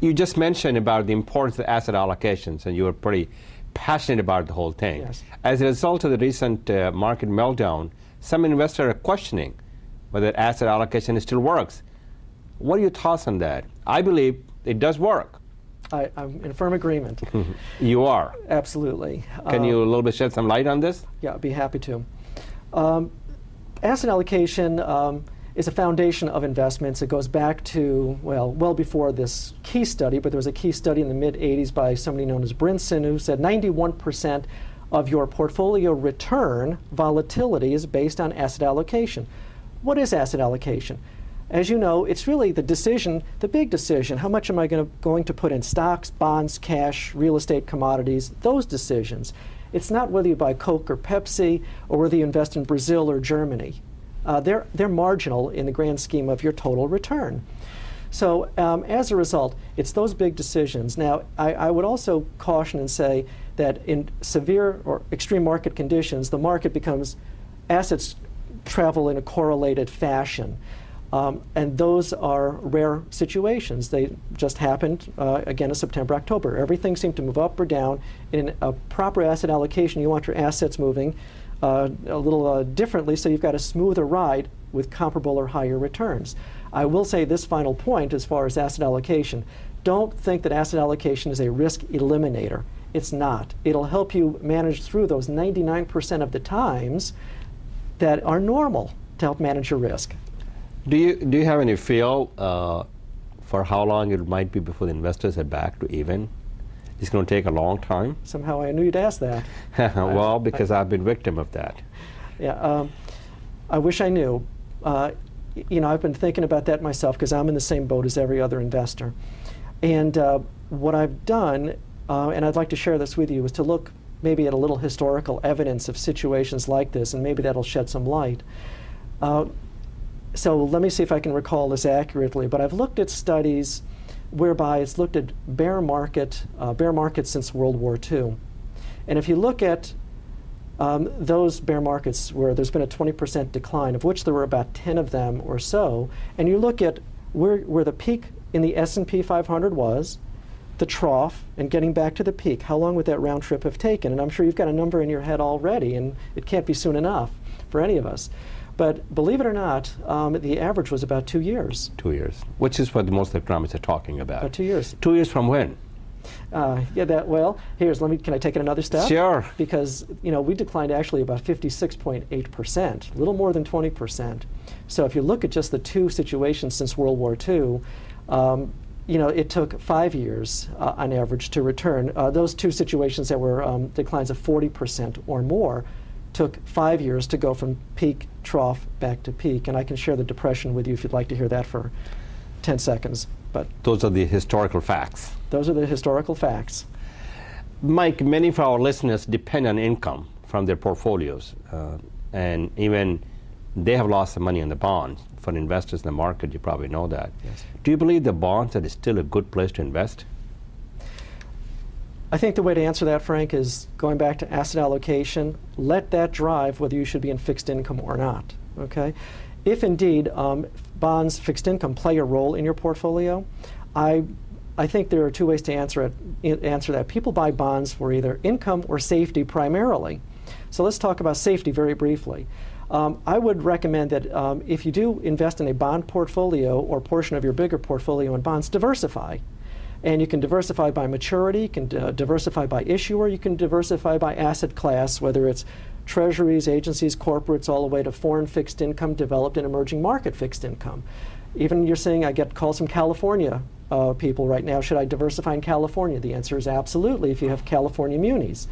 You just mentioned about the importance of asset allocations, and you were pretty passionate about the whole thing. Yes. As a result of the recent market meltdown, some investors are questioning whether asset allocation still works. What are your thoughts on that? I believe it does work. I'm in firm agreement. You are? Absolutely. Can you a little bit shed some light on this? Yeah, I'd be happy to. Asset allocation is a foundation of investments. It goes back to, well before this Key study, but there was a Key study in the mid-'80s by somebody known as Brinson who said 91% of your portfolio return volatility is based on asset allocation. What is asset allocation? As you know, it's really the decision, the big decision, how much am I going to put in stocks, bonds, cash, real estate, commodities, those decisions. It's not whether you buy Coke or Pepsi or whether you invest in Brazil or Germany. They're marginal in the grand scheme of your total return. So as a result, it's those big decisions. Now, I would also caution and say that in severe or extreme market conditions, the market becomes, assets travel in a correlated fashion. And those are rare situations. They just happened again in September, October. Everything seemed to move up or down. In a proper asset allocation, you want your assets moving a little differently, so you've got a smoother ride with comparable or higher returns. I will say this final point as far as asset allocation. Don't think that asset allocation is a risk eliminator. It's not. It'll help you manage through those 99% of the times that are normal to help manage your risk. Do you have any feel for how long it might be before the investors are back to even? It's going to take a long time. Somehow I knew you'd ask that. Well, because I've been victim of that. Yeah, I wish I knew. You know, I've been thinking about that myself because I'm in the same boat as every other investor. And what I've done, and I'd like to share this with you, is to look maybe at a little historical evidence of situations like this, and maybe that'll shed some light. So let me see if I can recall this accurately, but I've looked at studies whereby it's looked at bear markets since World War II. And if you look at those bear markets where there's been a 20% decline, of which there were about 10 of them or so, and you look at where the peak in the S&P 500 was, the trough, and getting back to the peak, how long would that round trip have taken? And I'm sure you've got a number in your head already, and it can't be soon enough for any of us. But believe it or not, the average was about 2 years. 2 years, which is what most economists are talking about. About 2 years. 2 years from when? Well, can I take it another step? Sure. Because, you know, we declined actually about 56.8%, a little more than 20%. So if you look at just the two situations since World War II, you know, it took 5 years on average to return. Those two situations that were declines of 40% or more took 5 years to go from peak, trough, back to peak. And I can share the depression with you if you'd like to hear that for 10 seconds. But those are the historical facts. Those are the historical facts. Mike, many of our listeners depend on income from their portfolios. And even they have lost some money on the bonds. For investors in the market, you probably know that. Yes. Do you believe the bonds are still a good place to invest? I think the way to answer that, Frank, is going back to asset allocation. Let that drive whether you should be in fixed income or not. Okay? If indeed bonds, fixed income play a role in your portfolio, I think there are two ways to answer that. People buy bonds for either income or safety primarily. So let's talk about safety very briefly. I would recommend that if you do invest in a bond portfolio or portion of your bigger portfolio in bonds, diversify. And you can diversify by maturity, you can diversify by issuer, you can diversify by asset class, whether it's treasuries, agencies, corporates, all the way to foreign fixed income, developed and emerging market fixed income. Even you're saying, I get calls from California people right now, should I diversify in California? The answer is absolutely if you have California munis.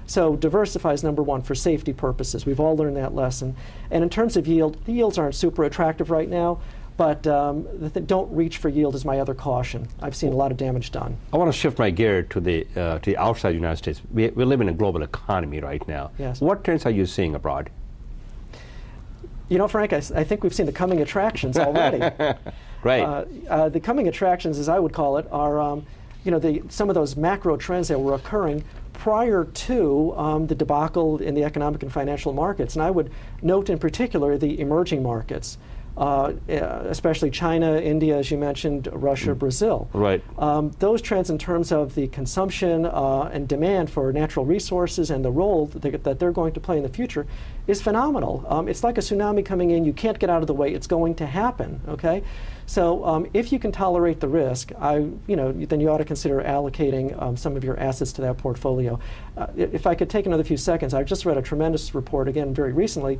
So diversify is number one for safety purposes. We've all learned that lesson. And in terms of yield, the yields aren't super attractive right now, but don't reach for yield is my other caution. I've seen a lot of damage done. I want to shift my gear to the outside United States. We live in a global economy right now. Yes. What trends are you seeing abroad? You know, Frank, I think we've seen the coming attractions already. Right. The coming attractions, as I would call it, are you know, some of those macro trends that were occurring prior to the debacle in the economic and financial markets. And I would note in particular the emerging markets. especially China, India, as you mentioned, Russia, Brazil. Right. Those trends in terms of the consumption and demand for natural resources and the role that they're going to play in the future is phenomenal. It's like a tsunami coming in. You can't get out of the way. It's going to happen, okay? So if you can tolerate the risk, then you ought to consider allocating some of your assets to that portfolio. If I could take another few seconds, I just read a tremendous report, again, very recently,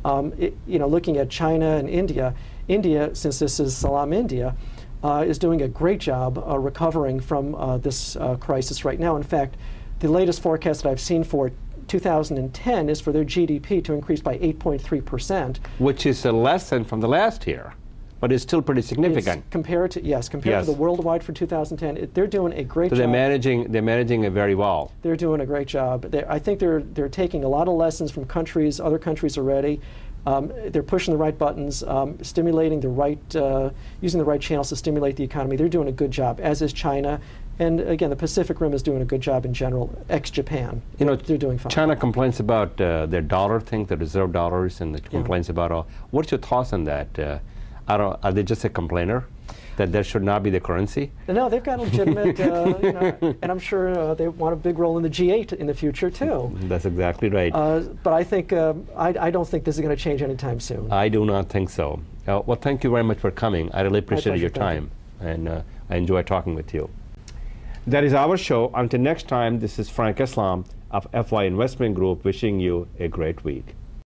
looking at China and India. India, since this is Salam India, is doing a great job recovering from this crisis right now. In fact, the latest forecast that I've seen for 2010 is for their GDP to increase by 8.3%. Which is a lesson from the last year, but it's still pretty significant. It's compared to the worldwide for 2010, they're doing a great job. They're managing it very well. They're doing a great job. I think they're taking a lot of lessons from other countries already. They're pushing the right buttons, stimulating using the right channels to stimulate the economy. They're doing a good job, as is China. And again, the Pacific Rim is doing a good job in general, ex-Japan. They're doing fine. China complains about their dollar thing, the reserve dollars, and complains about all. What's your thoughts on that? Are they just a complainer that there should not be the currency? No, they've got legitimate, and I'm sure they want a big role in the G8 in the future too. That's exactly right. But I think I don't think this is going to change anytime soon. I do not think so. Well, thank you very much for coming. I really appreciate your time, and I enjoy talking with you. That is our show. Until next time, this is Frank Islam of FY Investment Group wishing you a great week.